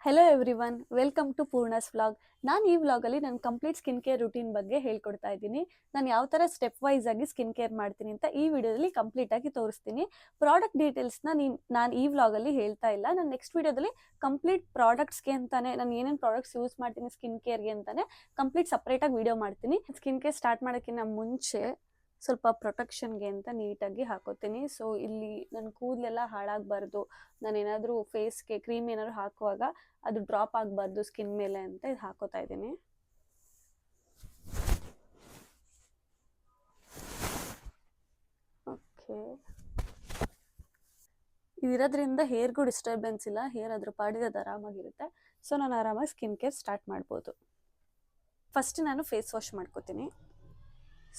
Hello everyone, welcome to Poorna's vlog. ನಾನು ಈ ವ್ಲಾಗಲ್ಲಿ ನನ್ನ ಕಂಪ್ಲೀಟ್ ಸ್ಕಿನ್ ಕೇರ್ ರೂಟೀನ್ ಬಗ್ಗೆ ಹೇಳ್ಕೊಡ್ತಾ ಇದ್ದೀನಿ. ನಾನು ಯಾವ ಥರ ಸ್ಟೆಪ್ ವೈಸ್ ಆಗಿ ಸ್ಕಿನ್ ಕೇರ್ ಮಾಡ್ತೀನಿ ಅಂತ ಈ ವಿಡಿಯೋದಲ್ಲಿ ಕಂಪ್ಲೀಟ್ ಆಗಿ ತೋರಿಸ್ತೀನಿ. ಪ್ರಾಡಕ್ಟ್ ಡೀಟೇಲ್ಸ್ನ ನಾನು ಈ ವ್ಲಾಗಲ್ಲಿ ಹೇಳ್ತಾ ಇಲ್ಲ. ನಾನು ನೆಕ್ಸ್ಟ್ ವಿಡಿಯೋದಲ್ಲಿ ಕಂಪ್ಲೀಟ್ ಪ್ರಾಡಕ್ಟ್ಸ್ಗೆ ಅಂತಾನೆ ನಾನು ಏನೇನು ಪ್ರಾಡಕ್ಟ್ಸ್ ಯೂಸ್ ಮಾಡ್ತೀನಿ ಸ್ಕಿನ್ ಕೇರ್ಗೆ ಅಂತಾನೆ ಕಂಪ್ಲೀಟ್ ಸಪ್ರೇಟಾಗಿ ವಿಡಿಯೋ ಮಾಡ್ತೀನಿ. ಸ್ಕಿನ್ ಕೇರ್ ಸ್ಟಾರ್ಟ್ ಮಾಡೋಕ್ಕಿಂತ ಮುಂಚೆ ಸ್ವಲ್ಪ ಪ್ರೊಟೆಕ್ಷನ್ಗೆ ಅಂತ ನೀಟಾಗಿ ಹಾಕೋತೀನಿ. ಸೊ ಇಲ್ಲಿ ನನ್ನ ಕೂದಲೆಲ್ಲ ಹಾಳಾಗಬಾರ್ದು, ನಾನೇನಾದರೂ ಫೇಸ್ಗೆ ಕ್ರೀಮ್ ಏನಾದ್ರು ಹಾಕುವಾಗ ಅದು ಡ್ರಾಪ್ ಆಗಬಾರ್ದು ಸ್ಕಿನ್ ಮೇಲೆ ಅಂತ ಇದು ಹಾಕೋತಾ ಇದ್ದೀನಿ. ಓಕೆ, ಇದಿರೋದ್ರಿಂದ ಹೇರ್ಗೂ ಡಿಸ್ಟರ್ಬೆನ್ಸ್ ಇಲ್ಲ, ಹೇರ್ ಅದ್ರ ಪಾಡಿಗೆ ಅದು ಆರಾಮಾಗಿರುತ್ತೆ. ಸೊ ನಾನು ಆರಾಮಾಗಿ ಸ್ಕಿನ್ ಕೇರ್ ಸ್ಟಾರ್ಟ್ ಮಾಡ್ಬೋದು. ಫಸ್ಟ್ ನಾನು ಫೇಸ್ ವಾಶ್ ಮಾಡ್ಕೋತೀನಿ.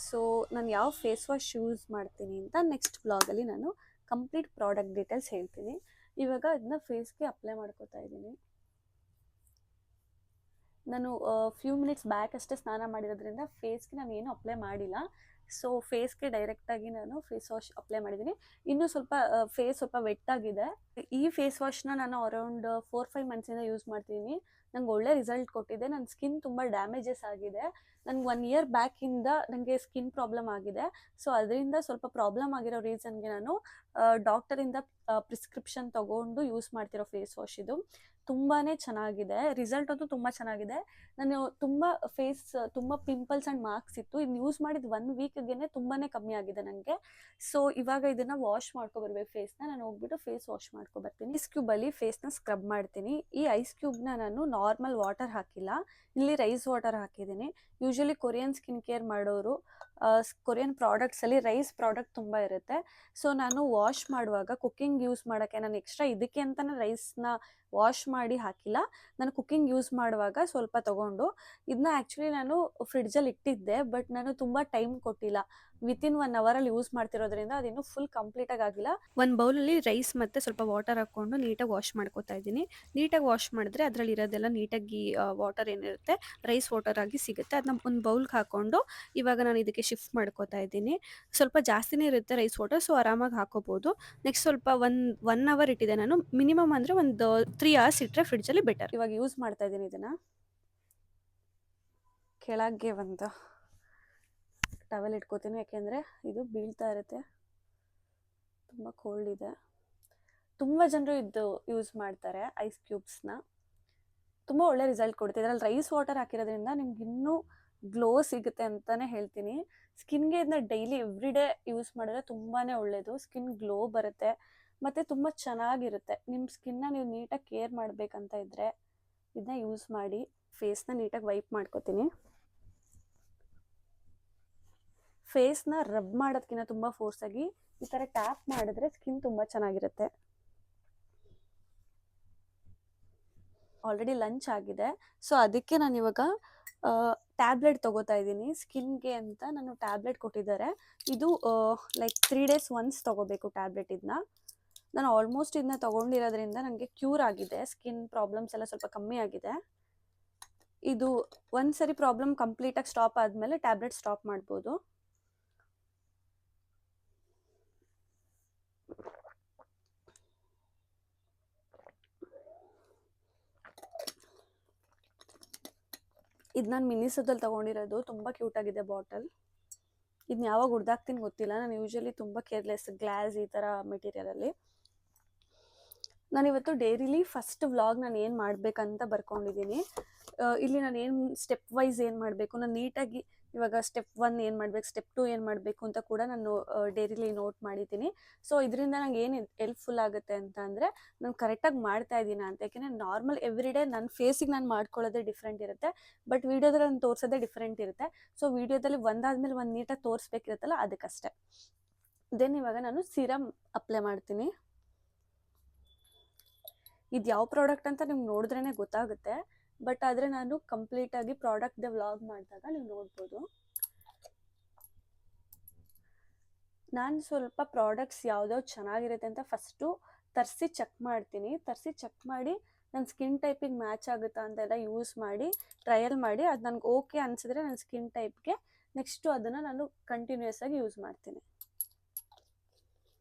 ಸೊ ನಾನು ಯಾವ ಫೇಸ್ ವಾಶ್ ಯೂಸ್ ಮಾಡ್ತೀನಿ ಅಂತ ನೆಕ್ಸ್ಟ್ ಬ್ಲಾಗಲ್ಲಿ ನಾನು ಕಂಪ್ಲೀಟ್ ಪ್ರಾಡಕ್ಟ್ ಡೀಟೇಲ್ಸ್ ಹೇಳ್ತೀನಿ. ಇವಾಗ ಅದನ್ನ ಫೇಸ್ಗೆ ಅಪ್ಲೈ ಮಾಡ್ಕೋತಾ ಇದ್ದೀನಿ. ನಾನು ಫ್ಯೂ ಮಿನಿಟ್ಸ್ ಬ್ಯಾಕ್ ಅಷ್ಟೇ ಸ್ನಾನ ಮಾಡಿರೋದ್ರಿಂದ ಫೇಸ್ಗೆ ನಾನು ಏನು ಅಪ್ಲೈ ಮಾಡಿಲ್ಲ. ಸೊ ಫೇಸ್ಗೆ ಡೈರೆಕ್ಟಾಗಿ ನಾನು ಫೇಸ್ ವಾಶ್ ಅಪ್ಲೈ ಮಾಡಿದ್ದೀನಿ. ಇನ್ನೂ ಸ್ವಲ್ಪ ಫೇಸ್ ಸ್ವಲ್ಪ ವೆಟ್ಟಾಗಿದೆ. ಈ ಫೇಸ್ ವಾಶ್ನ ನಾನು ಅರೌಂಡ್ 4-5 ಮಂತ್ಸಿಂದ ಯೂಸ್ ಮಾಡ್ತೀನಿ. ನಂಗೆ ಒಳ್ಳೆ ರಿಸಲ್ಟ್ ಕೊಟ್ಟಿದೆ. ನನ್ನ ಸ್ಕಿನ್ ತುಂಬ ಡ್ಯಾಮೇಜಸ್ ಆಗಿದೆ. ನನಗೆ 1 ಇಯರ್ ಬ್ಯಾಕಿಂದ ನನಗೆ ಸ್ಕಿನ್ ಪ್ರಾಬ್ಲಮ್ ಆಗಿದೆ. ಸೊ ಅದರಿಂದ ಸ್ವಲ್ಪ ಪ್ರಾಬ್ಲಮ್ ಆಗಿರೋ ರೀಸನ್ಗೆ ನಾನು ಡಾಕ್ಟರಿಂದ ಪ್ರಿಸ್ಕ್ರಿಪ್ಷನ್ ತೊಗೊಂಡು ಯೂಸ್ ಮಾಡ್ತಿರೋ ಫೇಸ್ ವಾಶ್ ಇದು. ತುಂಬಾ ಚೆನ್ನಾಗಿದೆ, ರಿಸಲ್ಟ್ ಅಂತೂ ತುಂಬ ಚೆನ್ನಾಗಿದೆ. ನಾನು ತುಂಬ ಪಿಂಪಲ್ಸ್ ಆ್ಯಂಡ್ ಮಾರ್ಕ್ಸ್ ಇತ್ತು. ಇದನ್ನ ಯೂಸ್ ಮಾಡಿದ 1 ವೀಕ್ಗೆ ತುಂಬಾ ಕಮ್ಮಿ ಆಗಿದೆ ನನಗೆ. ಸೊ ಇವಾಗ ಇದನ್ನು ವಾಶ್ ಮಾಡ್ಕೊಬರ್ಬೇಕು ಫೇಸ್ನ. ನಾನು ಹೋಗ್ಬಿಟ್ಟು ಫೇಸ್ ವಾಶ್ ಮಾಡ್ಕೊಬರ್ತೀನಿ. ಐಸ್ ಕ್ಯೂಬಲ್ಲಿ ಫೇಸ್ನ ಸ್ಕ್ರಬ್ ಮಾಡ್ತೀನಿ. ಈ ಐಸ್ ಕ್ಯೂಬ್ನ ನಾನು ನಾರ್ಮಲ್ ವಾಟರ್ ಹಾಕಿಲ್ಲ, ಇಲ್ಲಿ ರೈಸ್ ವಾಟರ್ ಹಾಕಿದ್ದೀನಿ. ಯೂಶಲಿ ಕೊರಿಯನ್ ಸ್ಕಿನ್ ಕೇರ್ ಮಾಡೋರು ಕೊರಿಯನ್ ಪ್ರಾಡಕ್ಟ್ಸಲ್ಲಿ ರೈಸ್ ಪ್ರಾಡಕ್ಟ್ ತುಂಬ ಇರುತ್ತೆ. ಸೊ ನಾನು ವಾಶ್ ಮಾಡುವಾಗ ಕುಕ್ಕಿಂಗ್ ಯೂಸ್ ಮಾಡೋಕ್ಕೆ ನಾನು ಎಕ್ಸ್ಟ್ರಾ ಇದಕ್ಕೆ ಅಂತಲೇ ರೈಸ್ನ ವಾಶ್ ಮಾಡಿ ಹಾಕಿಲ್ಲ. ನಾನು ಕುಕ್ಕಿಂಗ್ ಯೂಸ್ ಮಾಡುವಾಗ ಸ್ವಲ್ಪ ತೊಗೊಂಡು ಇದನ್ನ ಆ್ಯಕ್ಚುಲಿ ನಾನು ಫ್ರಿಡ್ಜಲ್ಲಿ ಇಟ್ಟಿದ್ದೆ, ಬಟ್ ನಾನು ತುಂಬ ಟೈಮ್ ಕೊಟ್ಟಿಲ್ಲ. ವಿತಿನ್ 1 ಅವರಲ್ಲಿ ಯೂಸ್ ಮಾಡ್ತಿರೋದ್ರಿಂದ ಅದಿನ್ನೂ ಫುಲ್ ಕಂಪ್ಲೀಟಾಗಿ ಆಗಿಲ್ಲ. ಒಂದು ಬೌಲಲ್ಲಿ ರೈಸ್ ಮತ್ತು ಸ್ವಲ್ಪ ವಾಟರ್ ಹಾಕ್ಕೊಂಡು ನೀಟಾಗಿ ವಾಶ್ ಮಾಡ್ಕೋತಾ ಇದ್ದೀನಿ. ನೀಟಾಗಿ ವಾಶ್ ಮಾಡಿದ್ರೆ ಅದರಲ್ಲಿ ಇರೋದೆಲ್ಲ ನೀಟಾಗಿ ವಾಟರ್ ಏನಿರುತ್ತೆ ರೈಸ್ ವಾಟರ್ ಆಗಿ ಸಿಗುತ್ತೆ. ಅದನ್ನ ಒಂದು ಬೌಲ್ಗೆ ಹಾಕ್ಕೊಂಡು ಇವಾಗ ನಾನು ಇದಕ್ಕೆ ಶಿಫ್ಟ್ ಮಾಡ್ಕೋತಾ ಇದ್ದೀನಿ. ಸ್ವಲ್ಪ ಜಾಸ್ತಿನೇ ಇರುತ್ತೆ ರೈಸ್ ವಾಟರ್, ಸೊ ಆರಾಮಾಗಿ ಹಾಕೋಬೋದು. ನೆಕ್ಸ್ಟ್ ಸ್ವಲ್ಪ ಒನ್ ಅವರ್ ಇಟ್ಟಿದೆ ನಾನು. ಮಿನಿಮಮ್ ಅಂದರೆ ಒಂದು 3 hours ಇಟ್ಟರೆ ಫ್ರಿಡ್ಜಲ್ಲಿ ಬೆಟರ್. ಇವಾಗ ಯೂಸ್ ಮಾಡ್ತಾ ಇದ್ದೀನಿ ಇದನ್ನು. ಕೆಳಗೆ ಒಂದು ಟವೆಲ್ ಇಟ್ಕೋತೀನಿ, ಯಾಕೆಂದರೆ ಇದು ಬೀಳ್ತಾ ಇರುತ್ತೆ, ತುಂಬ ಕೋಲ್ಡ್ ಇದೆ. ತುಂಬ ಜನರು ಇದು ಯೂಸ್ ಮಾಡ್ತಾರೆ ಐಸ್ ಕ್ಯೂಬ್ಸ್ನ. ತುಂಬ ಒಳ್ಳೆ ರಿಸಲ್ಟ್ ಕೊಡುತ್ತೆ. ಇದರಲ್ಲಿ ರೈಸ್ ವಾಟರ್ ಹಾಕಿರೋದ್ರಿಂದ ನಿಮ್ಗೆ ಇನ್ನೂ ಗ್ಲೋ ಸಿಗುತ್ತೆ ಅಂತಲೇ ಹೇಳ್ತೀನಿ. ಸ್ಕಿನ್ಗೆ ಇದನ್ನ ಡೈಲಿ ಎವ್ರಿಡೇ ಯೂಸ್ ಮಾಡಿದ್ರೆ ತುಂಬಾ ಒಳ್ಳೆಯದು. ಸ್ಕಿನ್ ಗ್ಲೋ ಬರುತ್ತೆ ಮತ್ತು ತುಂಬ ಚೆನ್ನಾಗಿರುತ್ತೆ. ನಿಮ್ಮ ಸ್ಕಿನ್ನ ನೀವು ನೀಟಾಗಿ ಕೇರ್ ಮಾಡಬೇಕಂತ ಇದ್ದರೆ ಇದನ್ನ ಯೂಸ್ ಮಾಡಿ. ಫೇಸ್ನ ನೀಟಾಗಿ ವೈಪ್ ಮಾಡ್ಕೋತೀನಿ. ಫೇಸ್ನ ರಬ್ ಮಾಡೋದಕ್ಕಿಂತ ತುಂಬ ಫೋರ್ಸಾಗಿ ಈ ಥರ ಟ್ಯಾಪ್ ಮಾಡಿದ್ರೆ ಸ್ಕಿನ್ ತುಂಬ ಚೆನ್ನಾಗಿರುತ್ತೆ. ಆಲ್ರೆಡಿ ಲಂಚ್ ಆಗಿದೆ, ಸೊ ಅದಕ್ಕೆ ನಾನು ಇವಾಗ ಟ್ಯಾಬ್ಲೆಟ್ ತೊಗೋತಾ ಇದ್ದೀನಿ. ಸ್ಕಿನ್ಗೆ ಅಂತ ನಾನು ಟ್ಯಾಬ್ಲೆಟ್ ಕೊಟ್ಟಿದ್ದಾರೆ. ಇದು ಲೈಕ್ 3 days ಒನ್ಸ್ ತೊಗೋಬೇಕು ಟ್ಯಾಬ್ಲೆಟ್. ಇದನ್ನ ನಾನು ಆಲ್ಮೋಸ್ಟ್ ಇದನ್ನ ತೊಗೊಂಡಿರೋದ್ರಿಂದ ನನಗೆ ಕ್ಯೂರ್ ಆಗಿದೆ. ಸ್ಕಿನ್ ಪ್ರಾಬ್ಲಮ್ಸ್ ಎಲ್ಲ ಸ್ವಲ್ಪ ಕಮ್ಮಿ ಆಗಿದೆ. ಇದು ಒಂದ್ಸರಿ ಪ್ರಾಬ್ಲಮ್ ಕಂಪ್ಲೀಟಾಗಿ ಸ್ಟಾಪ್ ಆದಮೇಲೆ ಟ್ಯಾಬ್ಲೆಟ್ ಸ್ಟಾಪ್ ಮಾಡ್ಬೋದು. ಇದು ನಾನು ಮಿನಿಸೋದಲ್ಲಿ ತೊಗೊಂಡಿರೋದು. ತುಂಬ ಕ್ಯೂಟಾಗಿದೆ ಬಾಟಲ್. ಇದನ್ನ ಯಾವಾಗ ಹುಡ್ದಾಕ್ತೀನಿ ಗೊತ್ತಿಲ್ಲ. ನಾನು ಯೂಶಲಿ ತುಂಬ ಕೇರ್ಲೆಸ್ ಗ್ಲಾಸ್ ಈ ಥರ ಮೆಟೀರಿಯಲಲ್ಲಿ. ನಾನಿವತ್ತು ಡೈರಿಲಿ ಫಸ್ಟ್ ವ್ಲಾಗ್ ನಾನು ಏನು ಮಾಡಬೇಕಂತ ಬರ್ಕೊಂಡಿದ್ದೀನಿ. ಇಲ್ಲಿ ನಾನು ಏನು ಸ್ಟೆಪ್ ವೈಸ್ ಏನು ಮಾಡಬೇಕು, ನಾನು ನೀಟಾಗಿ ಇವಾಗ ಸ್ಟೆಪ್ 1 ಏನು ಮಾಡಬೇಕು, ಸ್ಟೆಪ್ 2 ಏನು ಮಾಡಬೇಕು ಅಂತ ಕೂಡ ನಾನು ಡೈರಿಲಿ ನೋಟ್ ಮಾಡಿದ್ದೀನಿ. ಸೊ ಇದರಿಂದ ನಂಗೆ ಏನು ಹೆಲ್ಪ್ಫುಲ್ ಆಗುತ್ತೆ ಅಂತ ಅಂದರೆ ನಾನು ಕರೆಕ್ಟಾಗಿ ಮಾಡ್ತಾ ಇದ್ದೀನಿ ಅಂತ. ಯಾಕೆಂದರೆ ನಾರ್ಮಲ್ ಎವ್ರಿಡೇ ನನ್ನ ಫೇಸಿಗೆ ನಾನು ಮಾಡ್ಕೊಳ್ಳೋದೇ ಡಿಫ್ರೆಂಟ್ ಇರುತ್ತೆ, ಬಟ್ ವೀಡಿಯೋದಲ್ಲಿ ನಾನು ತೋರಿಸೋದೇ ಡಿಫ್ರೆಂಟ್ ಇರುತ್ತೆ. ಸೊ ವೀಡಿಯೋದಲ್ಲಿ ಒಂದಾದ್ಮೇಲೆ ಒಂದು ನೀಟಾಗಿ ತೋರಿಸ್ಬೇಕಿರುತ್ತಲ್ಲ, ಅದಕ್ಕಷ್ಟೇ. ದೆನ್ ಇವಾಗ ನಾನು ಸಿರಮ್ ಅಪ್ಲೈ ಮಾಡ್ತೀನಿ. ಇದು ಯಾವ ಪ್ರಾಡಕ್ಟ್ ಅಂತ ನಿಮ್ಗೆ ನೋಡಿದ್ರೇ ಗೊತ್ತಾಗುತ್ತೆ, ಬಟ್ ಆದರೆ ನಾನು ಕಂಪ್ಲೀಟಾಗಿ ಪ್ರಾಡಕ್ಟ್ದೆ ವ್ಲಾಗ್ ಮಾಡಿದಾಗ ನೀವು ನೋಡ್ಬೋದು. ನಾನು ಸ್ವಲ್ಪ ಪ್ರಾಡಕ್ಟ್ಸ್ ಯಾವ್ದಾವ್ದು ಚೆನ್ನಾಗಿರುತ್ತೆ ಅಂತ ಫಸ್ಟು ತರಿಸಿ ಚೆಕ್ ಮಾಡ್ತೀನಿ. ಚೆಕ್ ಮಾಡಿ ನನ್ನ ಸ್ಕಿನ್ ಟೈಪಿಗೆ ಮ್ಯಾಚ್ ಆಗುತ್ತಾ ಅಂತೆಲ್ಲ ಯೂಸ್ ಮಾಡಿ ಟ್ರಯಲ್ ಮಾಡಿ ಅದು ನನಗೆ ಓಕೆ ಅನಿಸಿದ್ರೆ ನನ್ನ ಸ್ಕಿನ್ ಟೈಪ್ಗೆ ನೆಕ್ಸ್ಟು ಅದನ್ನು ನಾನು ಕಂಟಿನ್ಯೂಯಸ್ ಆಗಿ ಯೂಸ್ ಮಾಡ್ತೀನಿ.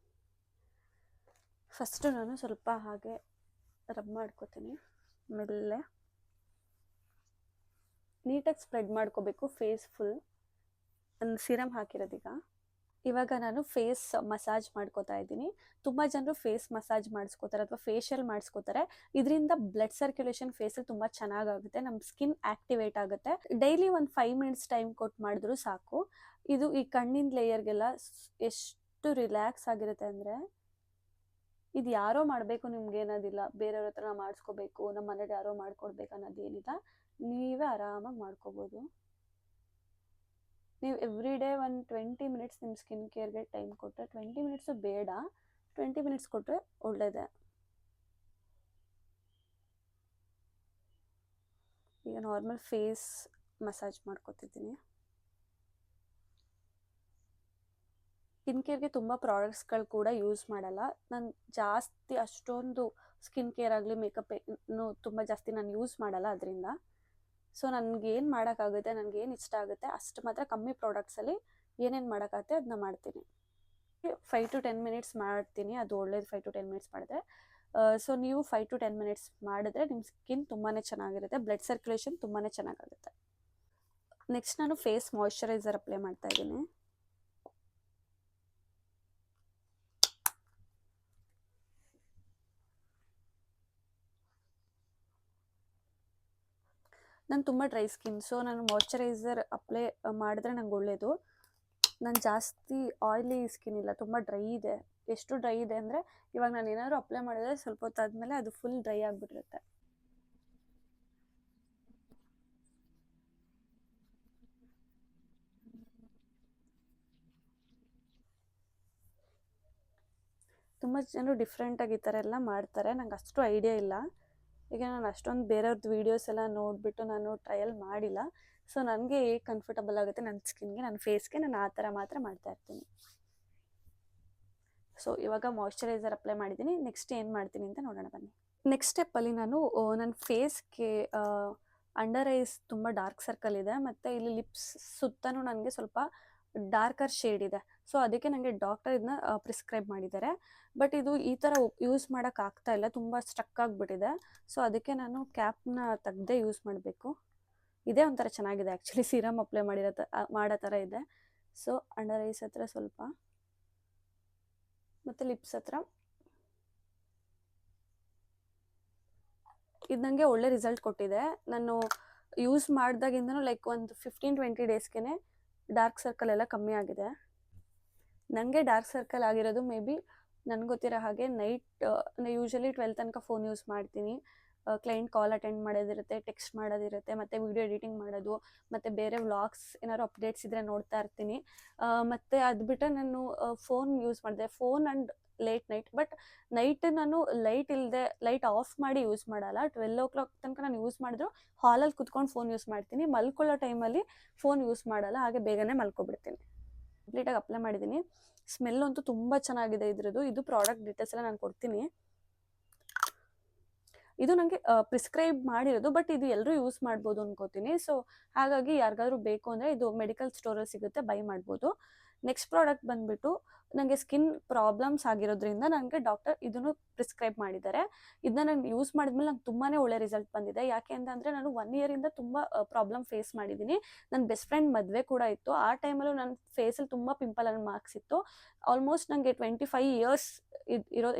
ಫಸ್ಟು ನಾನು ಸ್ವಲ್ಪ ಹಾಗೆ ರಬ್ ಮಾಡ್ಕೋತೀನಿ. ಮೆಲ್ಲೆ ನೀಟಾಗಿ ಸ್ಪ್ರೆಡ್ ಮಾಡ್ಕೋಬೇಕು ಫೇಸ್ ಫುಲ್. ಒಂದು ಸಿರಮ್ ಹಾಕಿರೋದೀಗ. ಇವಾಗ ನಾನು ಫೇಸ್ ಮಸಾಜ್ ಮಾಡ್ಕೋತಾ ಇದ್ದೀನಿ. ತುಂಬ ಜನರು ಫೇಸ್ ಮಸಾಜ್ ಮಾಡಿಸ್ಕೋತಾರೆ ಅಥವಾ ಫೇಶಿಯಲ್ ಮಾಡಿಸ್ಕೋತಾರೆ. ಇದರಿಂದ ಬ್ಲಡ್ ಸರ್ಕ್ಯುಲೇಷನ್ ಫೇಸಲ್ಲಿ ತುಂಬ ಚೆನ್ನಾಗಾಗುತ್ತೆ, ನಮ್ಮ ಸ್ಕಿನ್ ಆ್ಯಕ್ಟಿವೇಟ್ ಆಗುತ್ತೆ. ಡೈಲಿ ಒಂದು 5 ಮಿನಿಟ್ಸ್ ಟೈಮ್ ಕೊಟ್ಟು ಮಾಡಿದ್ರು ಸಾಕು. ಇದು ಈ ಕಣ್ಣಿನ ಲೇಯರ್ಗೆಲ್ಲ ಎಷ್ಟು ರಿಲ್ಯಾಕ್ಸ್ ಆಗಿರುತ್ತೆ ಅಂದರೆ, ಇದು ಯಾರೋ ಮಾಡಬೇಕು ನಿಮ್ಗೆ ಏನೋದಿಲ್ಲ, ಬೇರೆಯವ್ರ ಹತ್ರ ಮಾಡಿಸ್ಕೋಬೇಕು, ನಮ್ಮ ಮನೇಲಿ ಯಾರೋ ಮಾಡ್ಕೊಡ್ಬೇಕು ಅನ್ನೋದೇನಿಲ್ಲ, ನೀವೇ ಆರಾಮಾಗಿ ಮಾಡ್ಕೋಬೋದು. ನೀವು ಎವ್ರಿ ಡೇ ಒಂದು 20 ಮಿನಿಟ್ಸ್ ನಿಮ್ಮ ಸ್ಕಿನ್ ಕೇರ್ಗೆ ಟೈಮ್ ಕೊಟ್ಟರೆ, 20 ಮಿನಿಟ್ಸು ಬೇಡ, 20 ಮಿನಿಟ್ಸ್ ಕೊಟ್ಟರೆ ಒಳ್ಳೆಯದೇ. ಈಗ ನಾರ್ಮಲ್ ಫೇಸ್ ಮಸಾಜ್ ಮಾಡ್ಕೊತಿದ್ದೀನಿ. ಸ್ಕಿನ್ ಕೇರ್ಗೆ ತುಂಬ ಪ್ರಾಡಕ್ಟ್ಸ್ಗಳು ಕೂಡ ಯೂಸ್ ಮಾಡಲ್ಲ. ನಾನು ಜಾಸ್ತಿ ಅಷ್ಟೊಂದು ಸ್ಕಿನ್ ಕೇರ್ ಆಗಲಿ ಮೇಕಪ್ ತುಂಬ ಜಾಸ್ತಿ ನಾನು ಯೂಸ್ ಮಾಡಲ್ಲ ಅದರಿಂದ. ಸೊ ನನಗೇನು ಮಾಡೋಕ್ಕಾಗುತ್ತೆ, ನನಗೇನು ಇಷ್ಟ ಆಗುತ್ತೆ ಅಷ್ಟು ಮಾತ್ರ ಕಮ್ಮಿ ಪ್ರಾಡಕ್ಟ್ಸಲ್ಲಿ ಏನೇನು ಮಾಡೋಕ್ಕಾಗುತ್ತೆ ಅದನ್ನ ಮಾಡ್ತೀನಿ. 5 to 10 ಮಿನಿಟ್ಸ್ ಮಾಡ್ತೀನಿ, ಅದು ಒಳ್ಳೇದು 5 to 10 ಮಿನಿಟ್ಸ್ ಮಾಡಿದ್ರೆ. ಸೊ ನೀವು 5 to 10 ಮಿನಿಟ್ಸ್ ಮಾಡಿದ್ರೆ ನಿಮ್ಮ ಸ್ಕಿನ್ ತುಂಬಾ ಚೆನ್ನಾಗಿರುತ್ತೆ, ಬ್ಲಡ್ ಸರ್ಕ್ಯುಲೇಷನ್ ತುಂಬಾ ಚೆನ್ನಾಗಾಗುತ್ತೆ. ನೆಕ್ಸ್ಟ್ ನಾನು ಫೇಸ್ ಮಾಯ್ಶ್ಚರೈಸರ್ ಅಪ್ಲೈ ಮಾಡ್ತಾ ಇದ್ದೀನಿ. ನಾನು ತುಂಬ ಡ್ರೈ ಸ್ಕಿನ್, ಸೊ ನಾನು ಮಾಯ್ಶ್ಚರೈಸರ್ ಅಪ್ಲೈ ಮಾಡಿದ್ರೆ ನಂಗೆ ಒಳ್ಳೆಯದು. ನಾನು ಜಾಸ್ತಿ ಆಯ್ಲಿ ಸ್ಕಿನ್ ಇಲ್ಲ, ತುಂಬ ಡ್ರೈ ಇದೆ. ಎಷ್ಟು ಡ್ರೈ ಇದೆ ಅಂದರೆ, ಇವಾಗ ನಾನು ಏನಾದರೂ ಅಪ್ಲೈ ಮಾಡಿದ್ರೆ ಸ್ವಲ್ಪ ಹೊತ್ತಾದ್ಮೇಲೆ ಅದು ಫುಲ್ ಡ್ರೈ ಆಗಿಬಿಟ್ಟಿರುತ್ತೆ. ತುಂಬ ಜನರು ಡಿಫ್ರೆಂಟಾಗಿ ಈ ಥರ ಎಲ್ಲ ಮಾಡ್ತಾರೆ, ನಂಗೆ ಅಷ್ಟು ಐಡಿಯಾ ಇಲ್ಲ. ಈಗ ನಾನು ಅಷ್ಟೊಂದು ಬೇರೆಯವ್ರದ್ದು ವೀಡಿಯೋಸ್ ಎಲ್ಲ ನೋಡಿಬಿಟ್ಟು ನಾನು ಟ್ರಯಲ್ ಮಾಡಿಲ್ಲ. ಸೊ ನನಗೆ ಹೇಗೆ ಕಂಫರ್ಟಬಲ್ ಆಗುತ್ತೆ ನನ್ನ ಸ್ಕಿನ್ಗೆ, ನನ್ನ ಫೇಸ್ಗೆ, ನಾನು ಆ ಥರ ಮಾತ್ರ ಮಾಡ್ತಾ ಇರ್ತೀನಿ. ಸೊ ಇವಾಗ ಮಾಯ್ಶ್ಚರೈಸರ್ ಅಪ್ಲೈ ಮಾಡಿದ್ದೀನಿ. ನೆಕ್ಸ್ಟ್ ಏನು ಮಾಡ್ತೀನಿ ಅಂತ ನೋಡೋಣ ಬನ್ನಿ. ನೆಕ್ಸ್ಟ್ ಸ್ಟೆಪ್ಪಲ್ಲಿ ನಾನು ನನ್ನ ಫೇಸ್ಗೆ ಅಂಡರ್ ಐಸ್ ತುಂಬ ಡಾರ್ಕ್ ಸರ್ಕಲ್ ಇದೆ, ಮತ್ತು ಇಲ್ಲಿ ಲಿಪ್ಸ್ ಸುತ್ತಲೂ ನನಗೆ ಸ್ವಲ್ಪ ಡಾರ್ಕರ್ ಶೇಡ್ ಇದೆ. ಸೊ ಅದಕ್ಕೆ ನನಗೆ ಡಾಕ್ಟರ್ ಇದನ್ನ ಪ್ರಿಸ್ಕ್ರೈಬ್ ಮಾಡಿದ್ದಾರೆ. ಬಟ್ ಇದು ಈ ಥರ ಯೂಸ್ ಮಾಡೋಕ್ಕಾಗ್ತಾ ಇಲ್ಲ, ತುಂಬ ಸ್ಟ್ರಕ್ ಆಗಿಬಿಟ್ಟಿದೆ. ಸೊ ಅದಕ್ಕೆ ನಾನು ಕ್ಯಾಪ್ನ ತೆಗ್ದೇ ಯೂಸ್ ಮಾಡಬೇಕು. ಇದೇ ಒಂಥರ ಚೆನ್ನಾಗಿದೆ ಆ್ಯಕ್ಚುಲಿ, ಸಿರಮ್ ಅಪ್ಲೈ ಮಾಡೋ ಥರ ಇದೆ. ಸೊ ಅಂಡರ್ ಐಸ್ ಹತ್ರ ಸ್ವಲ್ಪ, ಮತ್ತು ಲಿಪ್ಸ್ ಹತ್ರ. ಇದು ನನಗೆ ಒಳ್ಳೆ ರಿಸಲ್ಟ್ ಕೊಟ್ಟಿದೆ. ನಾನು ಯೂಸ್ ಮಾಡಿದಾಗಿಂದನೂ ಲೈಕ್ ಒಂದು 15-20 ಡೇಸ್ಗೆ ಡಾರ್ಕ್ ಸರ್ಕಲ್ ಎಲ್ಲ ಕಮ್ಮಿ ಆಗಿದೆ. ನನಗೆ ಡಾರ್ಕ್ ಸರ್ಕಲ್ ಆಗಿರೋದು ಮೇ ಬಿ ನನಗೆ ಗೊತ್ತಿರೋ ಹಾಗೆ ನೈಟ್ ಯೂಶಲಿ 12 ತನಕ ಫೋನ್ ಯೂಸ್ ಮಾಡ್ತೀನಿ. ಕ್ಲೈಂಟ್ ಕಾಲ್ ಅಟೆಂಡ್ ಮಾಡೋದಿರುತ್ತೆ, ಟೆಕ್ಸ್ಟ್ ಮಾಡೋದಿರುತ್ತೆ, ಮತ್ತು ವೀಡಿಯೋ ಎಡಿಟಿಂಗ್ ಮಾಡೋದು, ಮತ್ತು ಬೇರೆ ವ್ಲಾಗ್ಸ್ ಏನಾದ್ರು ಅಪ್ಡೇಟ್ಸ್ ಇದ್ದರೆ ನೋಡ್ತಾ ಇರ್ತೀನಿ. ಮತ್ತು ಅದು ಬಿಟ್ಟರೆ ನಾನು ಫೋನ್ ಯೂಸ್ ಮಾಡಿದೆ, phone and late night. But night ನಾನು ಲೈಟ್ ಆಫ್ ಮಾಡಿ ಯೂಸ್ ಮಾಡಲ್ಲ. 12 o'clock ತನಕ ನಾನು ಯೂಸ್ ಮಾಡಿದ್ರು ಹಾಲಲ್ಲಿ ಕುತ್ಕೊಂಡು ಫೋನ್ ಯೂಸ್ ಮಾಡ್ತೀನಿ. ಮಲ್ಕೊಳ್ಳೋ ಟೈಮಲ್ಲಿ ಫೋನ್ ಯೂಸ್ ಮಾಡಲ್ಲ, ಹಾಗೆ ಬೇಗನೆ ಮಲ್ಕೊಬಿಡ್ತೀನಿ. ಕಂಪ್ಲೀಟಾಗಿ ಅಪ್ಲೈ ಮಾಡಿದ್ದೀನಿ. ಸ್ಮೆಲ್ ಅಂತೂ ತುಂಬ ಚೆನ್ನಾಗಿದೆ ಇದ್ರದ್ದು. ಇದು ಪ್ರಾಡಕ್ಟ್ ಡೀಟೇಲ್ಸ್ ಎಲ್ಲ ನಾನು ಕೊಡ್ತೀನಿ. ಇದು ನನಗೆ ಪ್ರಿಸ್ಕ್ರೈಬ್ ಮಾಡಿರೋದು, ಬಟ್ ಇದು ಎಲ್ಲರೂ ಯೂಸ್ ಮಾಡ್ಬೋದು ಅನ್ಕೋತೀನಿ. ಸೊ ಹಾಗಾಗಿ ಯಾರಿಗಾದ್ರೂ ಬೇಕು ಅಂದರೆ ಇದು ಮೆಡಿಕಲ್ ಸ್ಟೋರಲ್ಲಿ ಸಿಗುತ್ತೆ, ಬೈ ಮಾಡ್ಬೋದು. ನೆಕ್ಸ್ಟ್ ಪ್ರಾಡಕ್ಟ್ ಬಂದುಬಿಟ್ಟು, ನನಗೆ ಸ್ಕಿನ್ ಪ್ರಾಬ್ಲಮ್ಸ್ ಆಗಿರೋದ್ರಿಂದ ನನಗೆ ಡಾಕ್ಟರ್ ಇದನ್ನು ಪ್ರಿಸ್ಕ್ರೈಬ್ ಮಾಡಿದ್ದಾರೆ. ಇದನ್ನ ನಾನು ಯೂಸ್ ಮಾಡಿದ್ಮೇಲೆ ನಂಗೆ ತುಂಬಾ ಒಳ್ಳೆ ರಿಸಲ್ಟ್ ಬಂದಿದೆ. ಯಾಕೆ ಅಂತಂದರೆ ನಾನು 1 ಇಯರಿಂದ ತುಂಬ ಪ್ರಾಬ್ಲಮ್ ಫೇಸ್ ಮಾಡಿದ್ದೀನಿ. ನನ್ನ ಬೆಸ್ಟ್ ಫ್ರೆಂಡ್ ಮದುವೆ ಕೂಡ ಇತ್ತು. ಆ ಟೈಮಲ್ಲೂ ನನ್ನ ಫೇಸಲ್ಲಿ ತುಂಬ ಪಿಂಪಲ್ ಆ್ಯಂಡ್ ಮಾರ್ಕ್ಸ್ ಇತ್ತು. ಆಲ್ಮೋಸ್ಟ್ ನನಗೆ 25 ಇಯರ್ಸ್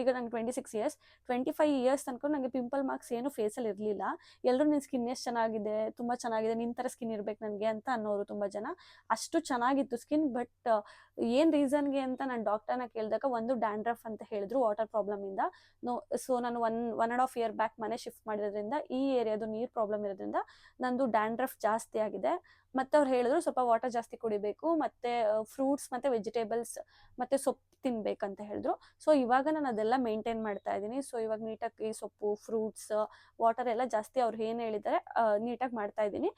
ಈಗ ನಂಗೆ 26 ಇಯರ್ಸ್. 25 ಇಯರ್ಸ್ ತನಕ ನನಗೆ ಪಿಂಪಲ್ ಮಾರ್ಕ್ಸ್ ಏನು ಫೇಸಲ್ಲಿ ಇರಲಿಲ್ಲ. ಎಲ್ಲರೂ ನಿನ್ನ ಸ್ಕಿನ್ ಎಷ್ಟು ಚೆನ್ನಾಗಿದೆ, ತುಂಬ ಚೆನ್ನಾಗಿದೆ, ನಿನ್ನ ಥರ ಸ್ಕಿನ್ ಇರಬೇಕು ನನಗೆ ಅಂತ ಅನ್ನೋರು ತುಂಬ ಜನ. ಅಷ್ಟು ಚೆನ್ನಾಗಿತ್ತು ಸ್ಕಿನ್. ಬಟ್ ಏನು ರೀಸನ್ಗೆ ಅಂತ ನಾನು ಡಾಕ್ಟರ್ನ ಕೇಳಿದಾಗ, ಒಂದು ಡ್ಯಾಂಡ್ರಫ್ ಅಂತ ಹೇಳಿದ್ರು, ವಾಟರ್ ಪ್ರಾಬ್ಲಮಿಂದ. ಸೊ ನಾನು 1.5 ಇಯರ್ ಬ್ಯಾಕ್ ಮನೆ ಶಿಫ್ಟ್ ಮಾಡಿರೋದ್ರಿಂದ ಈ ಏರಿಯಾದು ನೀರು ಪ್ರಾಬ್ಲಮ್ ಇರೋದ್ರಿಂದ ನಂದು ಡ್ಯಾಂಡ್ರಫ್ ಜಾಸ್ತಿ ಆಗಿದೆ. ಮತ್ತು ಅವ್ರು ಹೇಳಿದ್ರು ಸ್ವಲ್ಪ ವಾಟರ್ ಜಾಸ್ತಿ ಕುಡಿಬೇಕು, ಮತ್ತು ಫ್ರೂಟ್ಸ್ ಮತ್ತು ವೆಜಿಟೇಬಲ್ಸ್ ಮತ್ತು ಸೊಪ್ಪು ತಿನ್ಬೇಕಂತ ಹೇಳಿದ್ರು. ಸೊ ಇವಾಗ ನಾನು ಅದೆಲ್ಲ ಮೇಂಟೈನ್ ಮಾಡ್ತಾ ಇದ್ದೀನಿ. ಸೊ ಇವಾಗ ನೀಟಾಗಿ ಸೊಪ್ಪು, ಫ್ರೂಟ್ಸ್, ವಾಟರ್ ಎಲ್ಲ ಜಾಸ್ತಿ ಅವ್ರು ಏನು ಹೇಳಿದ್ದಾರೆ ನೀಟಾಗಿ ಮಾಡ್ತಾ ಇದ್ದೀನಿ.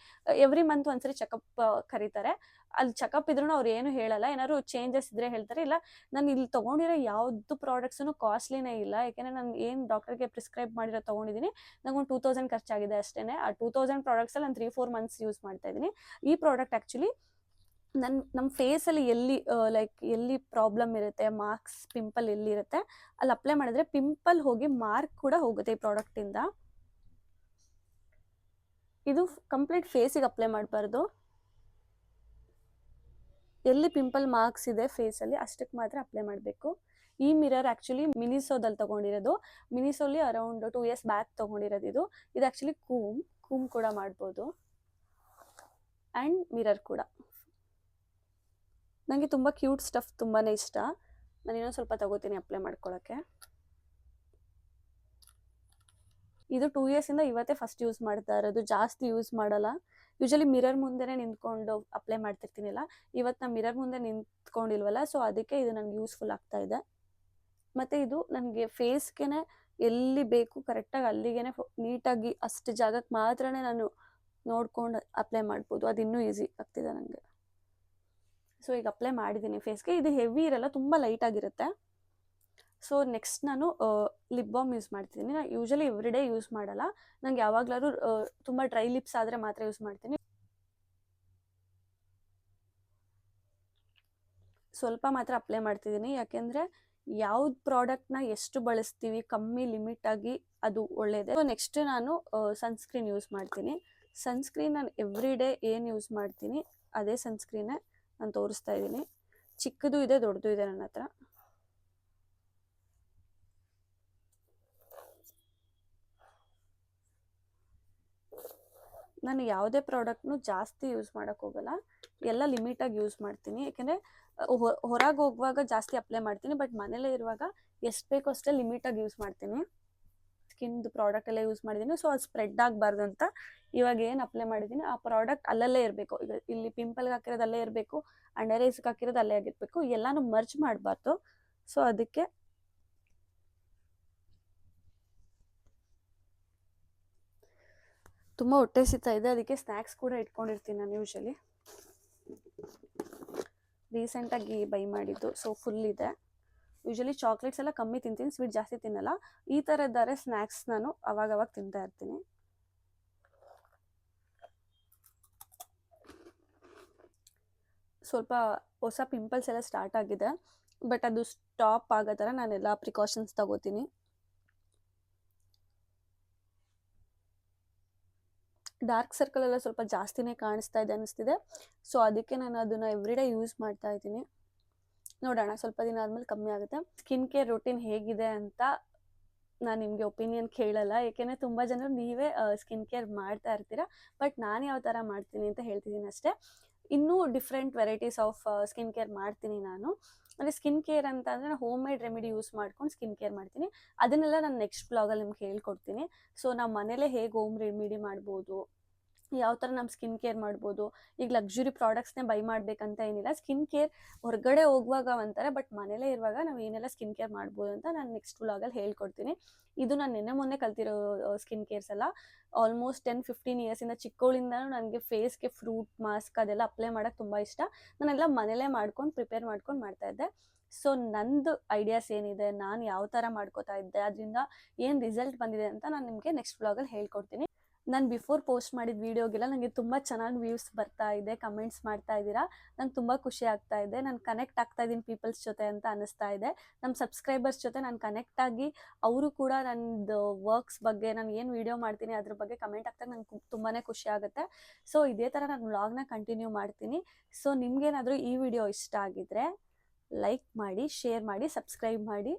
ಎವ್ರಿ ಮಂತ್ ಒಂದ್ಸರಿ ಚೆಕಪ್ ಕರೀತಾರೆ. ಅಲ್ಲಿ ಚೆಕಪ್ ಇದ್ರೂ ಅವ್ರು ಏನು ಹೇಳಲ್ಲ, ಏನಾದ್ರು ಚೇಂಜಸ್ ಇದ್ರೆ ಹೇಳ್ತಾರೆ. ಇಲ್ಲ, ನಾನು ಇಲ್ಲಿ ತೊಗೊಂಡಿರೋ ಯಾವುದು ಪ್ರಾಡಕ್ಟ್ಸೂ ಕಾಸ್ಟ್ಲಿನೇ ಇಲ್ಲ, ಯಾಕೆಂದರೆ ನಾನು ಏನು ಡಾಕ್ಟರ್ಗೆ ಪ್ರಿಸ್ಕ್ರೈಬ್ ಮಾಡಿರೋ ತೊಗೊಂಡಿದ್ದೀನಿ. ನಂಗೊಂದು 2000 ಖರ್ಚಾಗಿದೆ ಅಷ್ಟೇ. ಆ 2000 ಪ್ರಾಡಕ್ಟ್ಸಲ್ಲಿ ನಾನು 3-4 ಮಂತ್ಸ್ ಯೂಸ್ ಮಾಡ್ತಾ ಇದ್ದೀನಿ. ಈ ಪ್ರಾಡಕ್ಟ್ ಆ್ಯಕ್ಚುಲಿ ನಮ್ಮ ಫೇಸಲ್ಲಿ ಎಲ್ಲಿ ಪ್ರಾಬ್ಲಮ್ ಇರುತ್ತೆ, ಮಾರ್ಕ್ಸ್, ಪಿಂಪಲ್ ಎಲ್ಲಿರುತ್ತೆ ಅಲ್ಲಿ ಅಪ್ಲೈ ಮಾಡಿದ್ರೆ ಪಿಂಪಲ್ ಹೋಗಿ ಮಾರ್ಕ್ ಕೂಡ ಹೋಗುತ್ತೆ ಈ ಪ್ರಾಡಕ್ಟಿಂದ. ಇದು ಕಂಪ್ಲೀಟ್ ಫೇಸಿಗೆ ಅಪ್ಲೈ ಮಾಡಬಾರ್ದು. ಎಲ್ಲಿ ಪಿಂಪಲ್ ಮಾರ್ಕ್ಸ್ ಇದೆ ಫೇಸಲ್ಲಿ ಅಷ್ಟಕ್ಕೆ ಮಾತ್ರ ಅಪ್ಲೈ ಮಾಡಬೇಕು. ಈ ಮಿರರ್ ಆ್ಯಕ್ಚುಲಿ ಮಿನಿಸೋದಲ್ಲಿ ತೊಗೊಂಡಿರೋದು. ಮಿನಿಸೋಲಿ ಅರೌಂಡ್ 2 years ಬ್ಯಾಕ್ ತೊಗೊಂಡಿರೋದು ಇದು. ಇದು ಆ್ಯಕ್ಚುಲಿ ಕೂಮ್ ಕೂಡ ಮಾಡ್ಬೋದು ಆ್ಯಂಡ್ ಮಿರರ್ ಕೂಡ. ನನಗೆ ತುಂಬ ಕ್ಯೂಟ್ ಸ್ಟಫ್ ತುಂಬಾ ಇಷ್ಟ. ನಾನು ಇನ್ನೊಂದು ಸ್ವಲ್ಪ ತಗೋತೀನಿ ಅಪ್ಲೈ ಮಾಡ್ಕೊಳ್ಳೋಕ್ಕೆ. ಇದು 2 yearsಯಿಂದ ಇವತ್ತೇ ಫಸ್ಟ್ ಯೂಸ್ ಮಾಡ್ತಾ ಇರೋದು, ಜಾಸ್ತಿ ಯೂಸ್ ಮಾಡಲ್ಲ. ಯೂಶಲಿ ಮಿರರ್ ಮುಂದೆನೇ ನಿಂತ್ಕೊಂಡು ಅಪ್ಲೈ ಮಾಡ್ತಿರ್ತೀನಿಲ್ಲ, ಇವತ್ತು ನಾನು ಮಿರರ್ ಮುಂದೆ ನಿಂತ್ಕೊಂಡಿಲ್ವಲ್ಲ, ಸೊ ಅದಕ್ಕೆ ಇದು ನನಗೆ ಯೂಸ್ಫುಲ್ ಆಗ್ತಾ ಇದೆ. ಮತ್ತು ಇದು ನನಗೆ ಫೇಸ್ಗೆ ಎಲ್ಲಿ ಬೇಕು ಕರೆಕ್ಟಾಗಿ ಅಲ್ಲಿಗೆ ನೀಟಾಗಿ ಅಷ್ಟು ಜಾಗಕ್ಕೆ ಮಾತ್ರ ನಾನು ನೋಡ್ಕೊಂಡು ಅಪ್ಲೈ ಮಾಡ್ಬೋದು. ಅದು ಇನ್ನೂ ಈಸಿ ಆಗ್ತಿದೆ ನನಗೆ. ಸೊ ಈಗ ಅಪ್ಲೈ ಮಾಡಿದ್ದೀನಿ ಫೇಸ್ಗೆ. ಇದು ಹೆವಿ ಇರಲ್ಲ, ತುಂಬ ಲೈಟಾಗಿರುತ್ತೆ. ಸೊ ನೆಕ್ಸ್ಟ್ ನಾನು ಲಿಪ್ ಬಾಮ್ ಯೂಸ್ ಮಾಡ್ತಿದ್ದೀನಿ. ನಾನು ಯೂಶಲಿ ಎವ್ರಿಡೇ ಯೂಸ್ ಮಾಡಲ್ಲ, ನಂಗೆ ಯಾವಾಗಲಾದ್ರೂ ತುಂಬ ಡ್ರೈ ಲಿಪ್ಸ್ ಆದರೆ ಮಾತ್ರ ಯೂಸ್ ಮಾಡ್ತೀನಿ. ಸ್ವಲ್ಪ ಮಾತ್ರ ಅಪ್ಲೈ ಮಾಡ್ತಿದ್ದೀನಿ, ಯಾಕೆಂದರೆ ಯಾವ್ದು ಪ್ರಾಡಕ್ಟ್ನ ಎಷ್ಟು ಬಳಸ್ತೀವಿ ಕಮ್ಮಿ ಲಿಮಿಟಾಗಿ ಅದು ಒಳ್ಳೆಯದೇ. ಸೊ ನೆಕ್ಸ್ಟ್ ನಾನು ಸನ್ಸ್ಕ್ರೀನ್ ಯೂಸ್ ಮಾಡ್ತೀನಿ. ಸನ್ಸ್ಕ್ರೀನ್ ನಾನು ಎವ್ರಿಡೇ ಏನು ಯೂಸ್ ಮಾಡ್ತೀನಿ ಅದೇ ಸನ್ಸ್ಕ್ರೀನೇ ನಾನು ತೋರಿಸ್ತಾ ಇದ್ದೀನಿ. ಚಿಕ್ಕದು ಇದೆ, ದೊಡ್ಡದು ಇದೆ ನನ್ನ ಹತ್ರ. ನಾನು ಯಾವುದೇ ಪ್ರಾಡಕ್ಟ್ನು ಜಾಸ್ತಿ ಯೂಸ್ ಮಾಡೋಕ್ಕೆ ಹೋಗಲ್ಲ, ಎಲ್ಲ ಲಿಮಿಟಾಗಿ ಯೂಸ್ ಮಾಡ್ತೀನಿ. ಯಾಕೆಂದರೆ ಹೊರಗೆ ಹೋಗುವಾಗ ಜಾಸ್ತಿ ಅಪ್ಲೈ ಮಾಡ್ತೀನಿ, ಬಟ್ ಮನೇಲೇ ಇರುವಾಗ ಎಷ್ಟು ಬೇಕೋ ಅಷ್ಟೇ ಲಿಮಿಟಾಗಿ ಯೂಸ್ ಮಾಡ್ತೀನಿ. ಸ್ಕಿನ್ದು ಪ್ರಾಡಕ್ಟ್ ಎಲ್ಲ ಯೂಸ್ ಮಾಡಿದ್ದೀನಿ, ಸೊ ಅದು ಸ್ಪ್ರೆಡ್ ಆಗಬಾರ್ದು ಅಂತ ಇವಾಗ ಏನು ಅಪ್ಲೈ ಮಾಡಿದ್ದೀನಿ ಆ ಪ್ರಾಡಕ್ಟ್ ಅಲ್ಲಲ್ಲೇ ಇರಬೇಕು. ಈಗ ಇಲ್ಲಿ ಪಿಂಪಲ್ಗೆ ಹಾಕಿರೋದು ಅಲ್ಲೇ ಇರಬೇಕು, ಅಂಡರ್ ಐಸ್ಗೆ ಹಾಕಿರೋದು ಅಲ್ಲೇ ಆಗಿರಬೇಕು, ಎಲ್ಲನೂ ಮರ್ಜ್ ಮಾಡಬಾರ್ದು. ಸೊ ಅದಕ್ಕೆ ತುಂಬ ಹೊಟ್ಟೆ ಸಿಗ್ತಾ ಇದೆ, ಅದಕ್ಕೆ ಸ್ನ್ಯಾಕ್ಸ್ ಕೂಡ ಇಟ್ಕೊಂಡಿರ್ತೀನಿ ನಾನು ಯೂಶಲಿ. ರೀಸೆಂಟಾಗಿ ಬೈ ಮಾಡಿದ್ದು, ಸೊ ಫುಲ್ ಇದೆ. ಯೂಶಲಿ ಚಾಕ್ಲೇಟ್ಸ್ ಎಲ್ಲ ಕಮ್ಮಿ ತಿಂತೀನಿ, ಸ್ವೀಟ್ ಜಾಸ್ತಿ ತಿನ್ನಲ್ಲ. ಈ ಥರದ್ದಾರೆ ಸ್ನ್ಯಾಕ್ಸ್ ನಾನು ಅವಾಗವಾಗ ತಿಂತಾ ಇರ್ತೀನಿ. ಸ್ವಲ್ಪ ಹೊಸ ಪಿಂಪಲ್ಸ್ ಎಲ್ಲ ಸ್ಟಾರ್ಟ್ ಆಗಿದೆ, ಬಟ್ ಅದು ಸ್ಟಾಪ್ ಆಗೋ ಥರ ನಾನೆಲ್ಲ ಪ್ರಿಕಾಷನ್ಸ್ ತಗೋತೀನಿ. ಡಾರ್ಕ್ ಸರ್ಕಲ್ ಎಲ್ಲ ಸ್ವಲ್ಪ ಜಾಸ್ತಿನೇ ಕಾಣಿಸ್ತಾ ಇದೆ ಅನ್ನಿಸ್ತಿದೆ, ಸೊ ಅದಕ್ಕೆ ನಾನು ಅದನ್ನು ಎವ್ರಿಡೇ ಯೂಸ್ ಮಾಡ್ತಾ ಇದ್ದೀನಿ. ನೋಡೋಣ, ಸ್ವಲ್ಪ ದಿನ ಆದಮೇಲೆ ಕಮ್ಮಿ ಆಗುತ್ತೆ. ಸ್ಕಿನ್ ಕೇರ್ ರೂಟೀನ್ ಹೇಗಿದೆ ಅಂತ ನಾನು ನಿಮಗೆ ಒಪಿನಿಯನ್ ಕೇಳಲ್ಲ, ಏಕೆಂದರೆ ತುಂಬ ಜನರು ನೀವೇ ಸ್ಕಿನ್ ಕೇರ್ ಮಾಡ್ತಾ ಇರ್ತೀರ, ಬಟ್ ನಾನು ಯಾವ ಥರ ಮಾಡ್ತೀನಿ ಅಂತ ಹೇಳ್ತಿದ್ದೀನಿ ಅಷ್ಟೇ. ಇನ್ನೂ different varieties of skin care ಮಾಡ್ತೀನಿ ನಾನು. ಅಂದರೆ ಸ್ಕಿನ್ ಕೇರ್ ಅಂತ ಅಂದರೆ ನಾನು ಹೋಮ್ ಮೇಡ್ ರೆಮಿಡಿ ಯೂಸ್ ಮಾಡ್ಕೊಂಡು ಸ್ಕಿನ್ ಕೇರ್ ಮಾಡ್ತೀನಿ. ಅದನ್ನೆಲ್ಲ ನಾನು ನೆಕ್ಸ್ಟ್ ಬ್ಲಾಗಲ್ಲಿ ನಿಮ್ಗೆ ಹೇಳ್ಕೊಡ್ತೀನಿ. ಸೊ ನಾವು ಮನೇಲೇ ಹೇಗೆ ಹೋಮ್ ರೆಮಿಡಿ ಮಾಡ್ಬೋದು, ಯಾವ ಥರ ನಮ್ಮ ಸ್ಕಿನ್ ಕೇರ್ ಮಾಡ್ಬೋದು. ಈಗ ಲಕ್ಸುರಿ ಪ್ರಾಡಕ್ಟ್ಸ್ನೇ ಬೈ ಮಾಡಬೇಕಂತ ಏನಿಲ್ಲ, ಸ್ಕಿನ್ ಕೇರ್ ಹೊರಗಡೆ ಹೋಗುವಾಗ ಒಂಥರ, ಬಟ್ ಮನೇಲೇ ಇರುವಾಗ ನಾವು ಏನೆಲ್ಲ ಸ್ಕಿನ್ ಕೇರ್ ಮಾಡ್ಬೋದು ಅಂತ ನಾನು ನೆಕ್ಸ್ಟ್ ವ್ಲಾಗಲ್ಲಿ ಹೇಳ್ಕೊಡ್ತೀನಿ. ಇದು ನಾನು ನಿನ್ನೆ ಮೊನ್ನೆ ಕಲ್ತಿರೋ ಸ್ಕಿನ್ ಕೇರ್ಸ್ ಎಲ್ಲ. ಆಲ್ಮೋಸ್ಟ್ 10-15 ಇಯರ್ಸಿಂದ ಚಿಕ್ಕವಳಿಂದನೂ ನನಗೆ ಫೇಸ್ಗೆ ಫ್ರೂಟ್ ಮಾಸ್ಕ್ ಅದೆಲ್ಲ ಅಪ್ಲೈ ಮಾಡೋಕ್ಕೆ ತುಂಬ ಇಷ್ಟ. ನಾನೆಲ್ಲ ಮನೇಲೇ ಪ್ರಿಪೇರ್ ಮಾಡ್ಕೊಂಡು ಮಾಡ್ತಾಯಿದ್ದೆ. ಸೊ ನಂದು ಐಡಿಯಾಸ್ ಏನಿದೆ, ನಾನು ಯಾವ ಥರ ಮಾಡ್ಕೋತಾ ಇದ್ದೆ, ಅದರಿಂದ ಏನು ರಿಸಲ್ಟ್ ಬಂದಿದೆ ಅಂತ ನಾನು ನಿಮಗೆ ನೆಕ್ಸ್ಟ್ ವ್ಲಾಗಲ್ಲಿ ಹೇಳ್ಕೊಡ್ತೀನಿ. ನಾನು ಬಿಫೋರ್ ಪೋಸ್ಟ್ ಮಾಡಿದ ವೀಡಿಯೋಗೆಲ್ಲ ನನಗೆ ತುಂಬ ಚೆನ್ನಾಗಿ ವ್ಯೂಸ್ ಬರ್ತಾ ಇದೆ, ಕಮೆಂಟ್ಸ್ ಮಾಡ್ತಾ ಇದ್ದೀರಾ, ನಂಗೆ ತುಂಬ ಖುಷಿ ಆಗ್ತಾ ಇದೆ. ನಾನು ಕನೆಕ್ಟ್ ಆಗ್ತಾ ಇದ್ದೀನಿ ಪೀಪಲ್ಸ್ ಜೊತೆ ಅಂತ ಅನ್ನಿಸ್ತಾ ಇದೆ. ನಮ್ಮ ಸಬ್ಸ್ಕ್ರೈಬರ್ಸ್ ಜೊತೆ ನಾನು ಕನೆಕ್ಟ್ ಆಗಿ ಅವರು ಕೂಡ ನನ್ನದು ವರ್ಕ್ಸ್ ಬಗ್ಗೆ, ನಾನು ಏನು ವೀಡಿಯೋ ಮಾಡ್ತೀನಿ ಅದ್ರ ಬಗ್ಗೆ ಕಮೆಂಟ್ ಆಗ್ತಾ ನಂಗೆ ತುಂಬಾ ಖುಷಿ ಆಗುತ್ತೆ. ಸೊ ಇದೇ ಥರ ನಾನು ವ್ಲಾಗ್ನ ಕಂಟಿನ್ಯೂ ಮಾಡ್ತೀನಿ. ಸೊ ನಿಮಗೇನಾದರೂ ಈ ವಿಡಿಯೋ ಇಷ್ಟ ಆಗಿದ್ರೆ ಲೈಕ್ ಮಾಡಿ, ಶೇರ್ ಮಾಡಿ, ಸಬ್ಸ್ಕ್ರೈಬ್ ಮಾಡಿ.